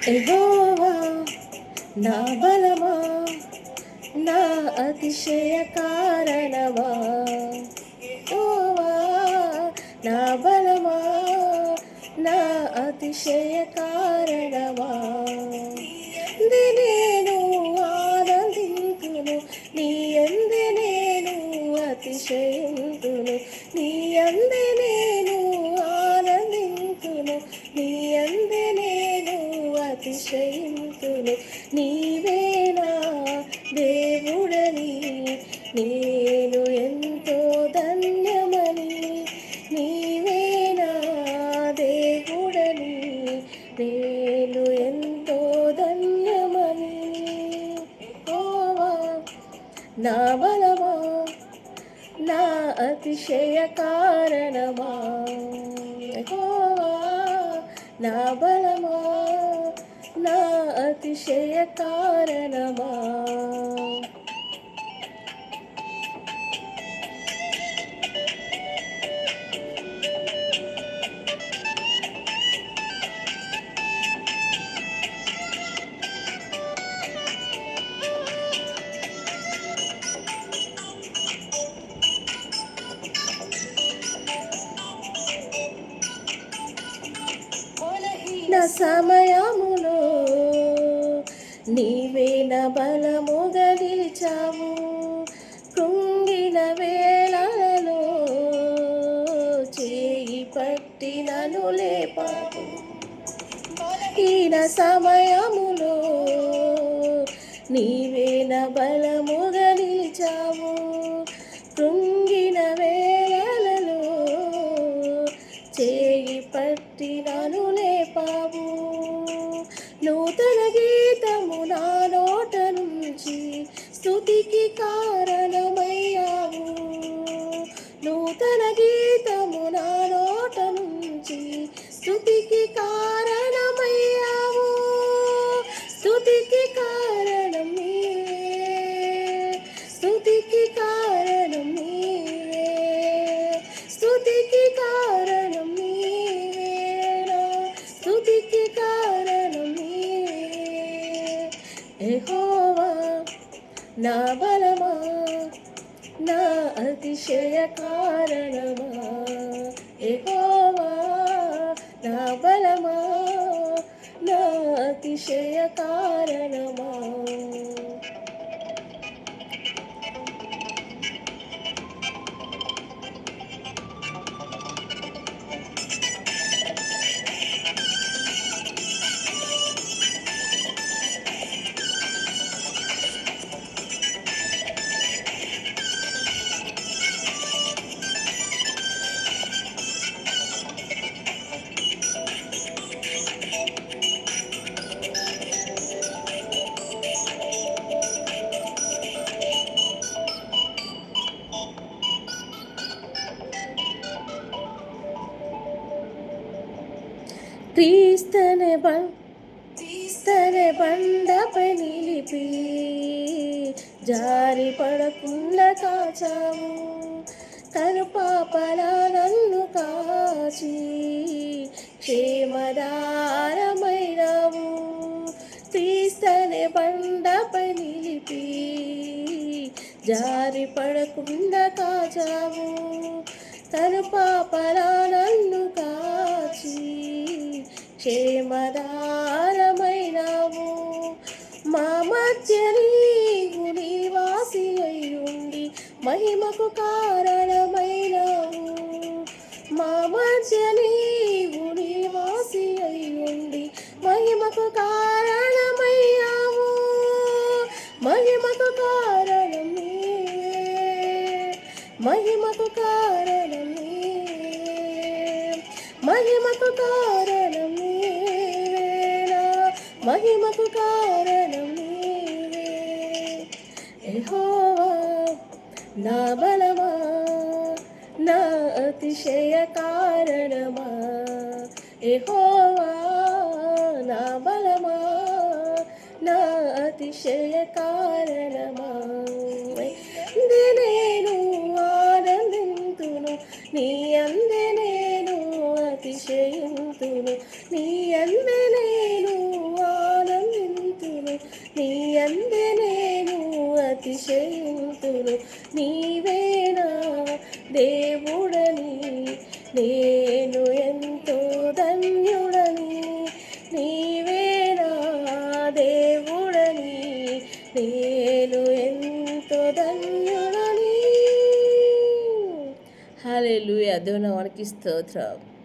యెహోవా నా బలమా, నా అతిశయ కారణమా, యెహోవా నా బలమా, నా అతిశయ కారణమా, నీ నేను ఆనందింతును, నీ యందు నేను అతిశయింతును, నీ యందు నేను ఆనందింతును, నీ యందు నేను అతిశయింతును. నీవేనా దేవుడని నేను ఎంతో ధన్యమని, నీవేనా దేవుడని నేను ఎంతో ధన్యమని. యెహోవా నా బలమా, నా అతిశయ కారణమా, యెహోవా నా బలమా, నా అతిశయ కారణమా. నా సమయములో నీవే నా బలముగా నిలిచావు, కృంగిన వేళలలో చేయి పట్టి నన్ను లేపావు. ఈన సమయములో నీవే నా బలముగా నిలిచావు, కృంగిన వేళలలో చేయి పట్టి నన్ను లేపావు. నూతన గీతము నా నోట నుంచి స్తుతికి కారణమయ్యావు, నూతన గీతము నా నోట నుంచి స్తుతికి కారణమయ్యావు. స్తుతికి కారణం నీవే, స్తుతికి కారణం నీవే, స్తుతికి కారణం నీవేనా, స్తుతికి కారణం నీవే. యెహోవా నా బలమా, నా అతిశయ కారణమా, యెహోవా నా బలమా, నా అతిశయ కారణమా. క్రీస్తనే బండపై నిలిపి జారి పడకుండా కాచావు, కనుపాపలా నన్ను కాచి క్షేమదారమైనావు. క్రీస్తనే బండపై నిలిపి జారి పడకుండా కాచావు, కనుపాపలా నన్ను కాచి క్షేమదారమైనావు. మా మధ్య నీవు నివాసి అయ్యుండి మహిమకు కారణమైనావు, మా మధ్య నీవు నివాసి అయ్యుండి మహిమకు కారణమయ్యావు. మహిమకు కారణం నీవే, మహిమకు కారణం నీవే, మహిమకు కారణం నీవేనా, మహిమకు కారణం నీవే. యెహోవా నా బలమా, నా అతిశయ కారణమా, యెహోవా నా బలమా, నా అతిశయ కారణమా. నేను ఆనందింతును, నీ అందే నేను అతిశయింతును, నీ అందే నేను అతిశయింతును. నీవేనా దేవుడని నేను ఎంతో ధన్యుడని, నీవేనా దేవుడని నేను ఎంతో ధన్యుడని. హల్లెలూయా. దేవుని నామానికి స్తోత్రం.